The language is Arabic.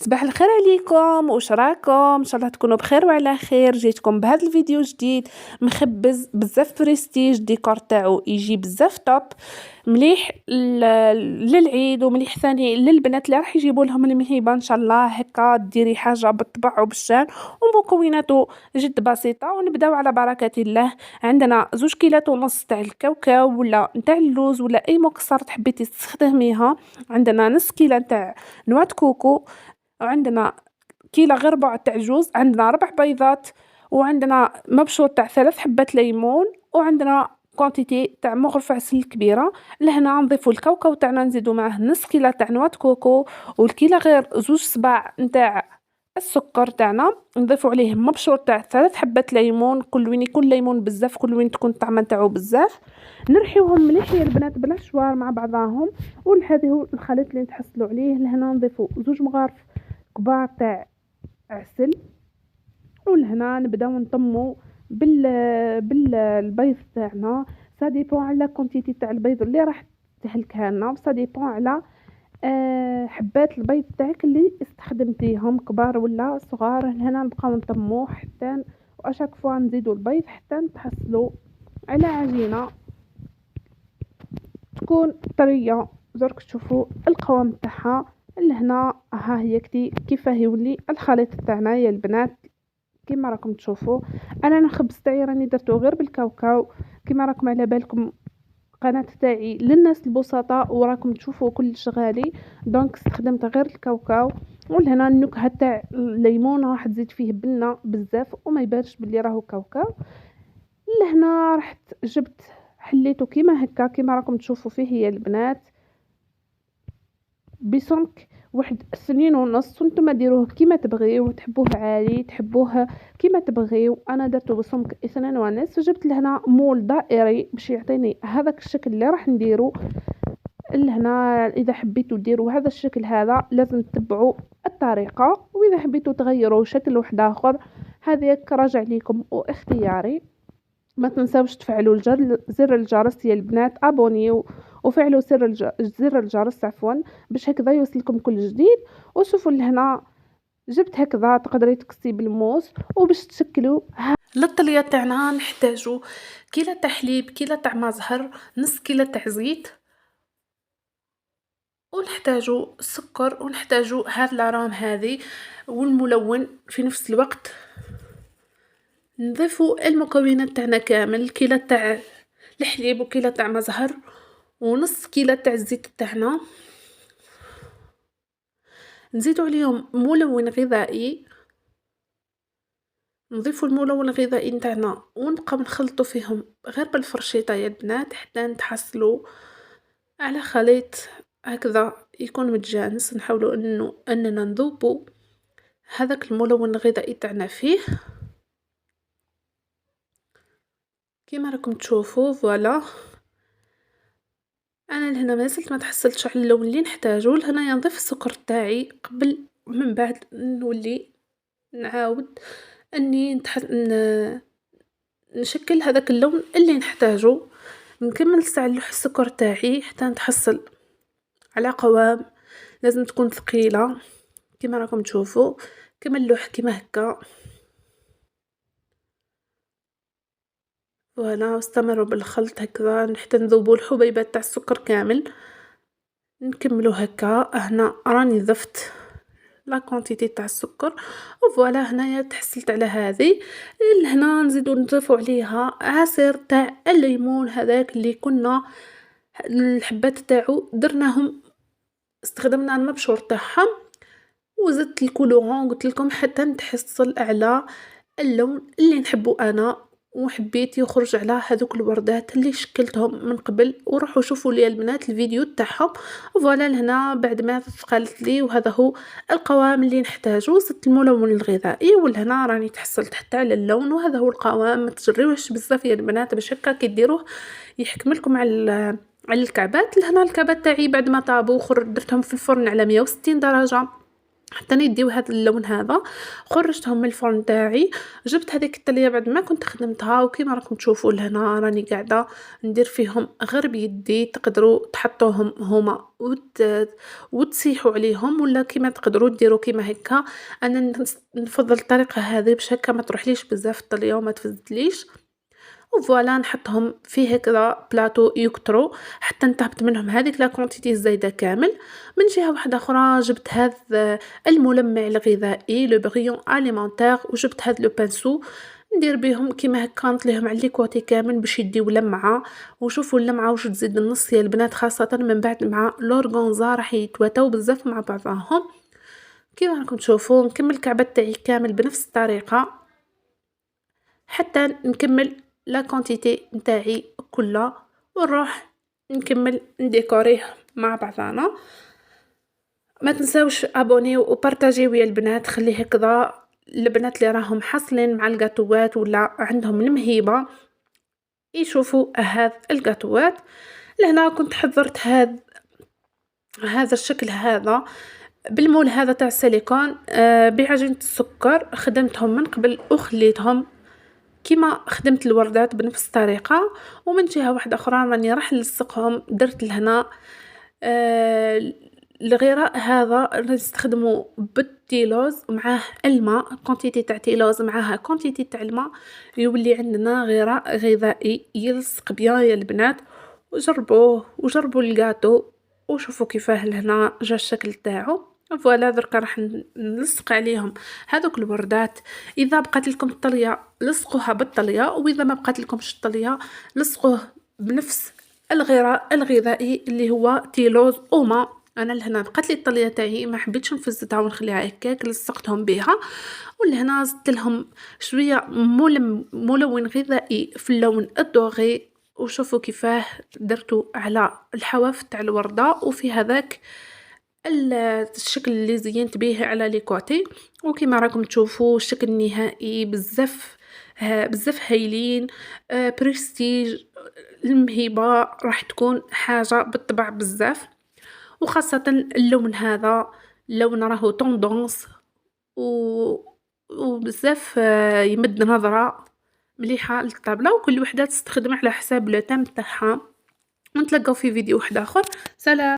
صباح الخير عليكم، واش راكم؟ ان شاء الله تكونوا بخير وعلى خير. جيتكم بهذا الفيديو جديد مخبز بزاف بريستيج، الديكور تاعو يجي بزاف توب، مليح للعيد ومليح ثاني للبنات اللي راح يجيبوا لهم المهيبه. ان شاء الله هكا ديري حاجه بالطبع وبالشان، ومكوناته جد بسيطه. ونبداو على بركه الله. عندنا 2 كيلات ونص تاع الكاوكاو ولا نتاع اللوز ولا اي مكسرات حبيتي تستخدميها. عندنا نص كيلة تاع نواه كوكو، وعندنا كيلة غير ربع تاع جوز، عندنا 4 بيضات، وعندنا مبشور تاع 3 حبات ليمون، وعندنا كونتيتي تاع مغرفة عسل كبيرة. لهنا نضيفو الكاوكاو تاعنا، نزيدو معاه نص كيلة تاع نواه كوكو، والكيلة غير 2 صباع نتاع السكر تاعنا، نضيفو عليه مبشور تاع 3 حبات ليمون. كل وين يكون ليمون بزاف كل وين تكون الطعمه تاعو بزاف. نرحيوهم مليح يا البنات بلا شوار مع بعضاهم. وهذا هو الخليط اللي نتحصلوا عليه. لهنا نضيفو 2 مغارف كبار تاع عسل، ولهنا نبداو نطمو بالبيض تاعنا. سا ديبون على كونتيتي تاع البيض اللي راح تهلكها لنا، سا ديبون على حبات البيض تاعك اللي استخدمتيهم كبار ولا صغار. هنا نبقاو نطمو حتى واشاك فوا نزيدو البيض حتى نتحصلوا على عجينه تكون طريه. درك تشوفوا القوام تاعها. لهنا ها هي كيف يولي الخليط تاعنا يا البنات. كما راكم تشوفوا انا الخبز تاعي راني درتو غير بالكاوكاو. كما راكم على بالكم القناه تاعي للناس البسطاء وراكم تشوفوا كلش غالي، دونك استخدمت غير الكاوكاو. ولهنا النكهه تاع الليمون راح تزيد فيه بنه بزاف وما يبانش بلي راهو كاوكاو. لهنا رحت جبت حليته كيما هكا كيما راكم تشوفوا فيه يا البنات بسمك 2.5. وانتم ديروه كيما تبغيو، تحبوه عالي تحبوه كيما تبغيو. انا درته بسمك 2.5. جبت لهنا مول دائري باش يعطيني هذاك الشكل اللي راح نديرو. لهنا اذا حبيتوا ديروا هذا الشكل هذا لازم تتبعوا الطريقه، واذا حبيتوا تغيروا شكل واحد اخر هذا راجع ليكم واختياري. ما تنساوش تفعلوا زر الجرس يا البنات، ابونيو وفعلوا زر الجرس عفوا باش هكذا يوصلكم كل جديد. وشوفوا لهنا جبت هكذا تقدري تكسي بالموس. وباش تشكلوا للطليه تاعنا نحتاجوا كيلة تاع حليب، كيلة تاع ما زهر، نص كيلة تاع زيت، ونحتاجوا السكر، ونحتاجوا هاد الرام هذه والملون في نفس الوقت. نضيفوا المكونات تاعنا كامل، كيلة تاع الحليب وكيلة تاع ما زهر ونص كيلة تاع الزيت تاعنا. نزيدوا عليهم ملون غذائي، نضيفوا الملون الغذائي نتاعنا ونبقاو نخلطوا فيهم غير بالفرشيطه يا البنات حتى نتحصلوا على خليط هكذا يكون متجانس. نحاولوا اننا نذوبوا هذاك الملون الغذائي تاعنا فيه كيما راكم تشوفوا. فوالا انا لهنا ما زلت ما تحصلتش على اللون اللي نحتاجه. لهنا نضيف السكر تاعي قبل من بعد نولي نعاود اني نشكل هذاك اللون اللي نحتاجه. نكمل نستعلح السكر تاعي حتى نتحصل على قوام لازم تكون ثقيله كما راكم تشوفوا. كما اللوح كما هكا. فوالا واستمروا بالخلط هكذا حتى نذوبوا الحبيبات تاع السكر كامل. نكملوا هكا. هنا راني ضفت لا كونتيتي تاع السكر وفوالا هنايا تحصلت على هذه. لهنا نزيدو نضيفوا عليها عصير تاع الليمون هذاك اللي كنا الحبات تاعو درناهم استخدمنا المبشور تاعهم وزدت الكولورون قلت لكم حتى نتحصل على اللون اللي نحبه انا. وحبيت يخرج على هذوك الوردات اللي شكلتهم من قبل. وروحوا شوفوا لي البنات الفيديو تاعهم. فوالا لهنا بعد ما ثقلت لي وهذا هو القوام اللي نحتاجه. زدت الملون الغذائي ولهنا راني تحصلت حتى على اللون وهذا هو القوام. ما تجريوش بزاف يا البنات باش هكا كي ديروه يحكم لكم على الكعبات. لهنا الكعبات تاعي بعد ما طابوا درتهم في الفرن على 160 درجه حتى يديو هذا اللون هذا. خرجتهم من الفرن تاعي، جبت هذيك الطليه بعد ما كنت خدمتها، وكيما راكم تشوفوا لهنا راني قاعده ندير فيهم غير بيدي. تقدروا تحطوهم هما وتسيحوا عليهم، ولا كيما تقدروا ديروا كيما هكا. انا نفضل الطريقه هذه باش هكا ما تروحليش بزاف الطليه وما تفزدليش. وفوالا نحطهم في هكذا بلاطو يكترو حتى نتهبط منهم هذيك لا كونتيتي الزايده كامل. من جهه واحده اخرى جبت هذا الملمع الغذائي لو بريون اليمونتير، وجبت هذا لو بانسو ندير بهم كيما هكا نطليهم على لي كوتي كامل باش يديو لمعه. وشوفوا اللمعه واش تزيد النص يا البنات، خاصه من بعد مع لورغانزا راح يتواتاو بزاف مع بعضهم. كيما راكم تشوفوا نكمل الكعبات تاعي كامل بنفس الطريقه حتى نكمل لا كونتيتي نتاعي كلها، ونروح نكمل نديكوريه مع بعضنا. ما تنساوش ابونيو وبارطاجيو ويا البنات، خليه هكذا البنات اللي راهم حاصلين مع القاتوات ولا عندهم المهيبه يشوفوا هذا القاتوات. لهنا كنت حضرت هذا الشكل هذا بالمول هذا تاع السيليكون بعجينه السكر. خدمتهم من قبل وخليتهم كيما خدمت الوردات بنفس الطريقه. ومن جهه واحده اخرى راني راح نلصقهم. درت لهنا الغراء هذا نستخدمه بالتيلوز معاه الماء، كونتيتي تاع تيلوز معاها كونتيتي تاع الماء، يولي عندنا غراء غذائي يلصق بيان يا البنات. وجربوا الجاتو وشوفوا كيفاه لهنا جا الشكل تاعو. فوالا دركا راح نلصق عليهم هذوك الوردات. اذا بقات لكم الطليه لصقوها بالطليه، واذا ما بقات لكمش الطليه لصقوه بنفس الغراء الغذائي اللي هو تيلوز وما. انا لهنا بقات لي الطليه تاعي ما حبيتش نفزتها ونخليها هكاك، لصقتهم بها. ولهنا زدت لهم شويه ملون غذائي في اللون الدوغي. وشوفوا كيفاه درتو على الحواف تاع الورده، وفي هذاك الشكل اللي زينت به على لي كوتي. وكما راكم تشوفوا الشكل النهائي بزاف بزاف هايلين. بريستيج المهيبه راح تكون حاجه بالطبع بزاف، وخاصه اللون هذا لون راهو طوندونس وبزاف يمد نظره مليحه للطابله، وكل وحده تستخدم على حساب لو تام تاعها. ونتلاقاو في فيديو واحد اخر. سلام.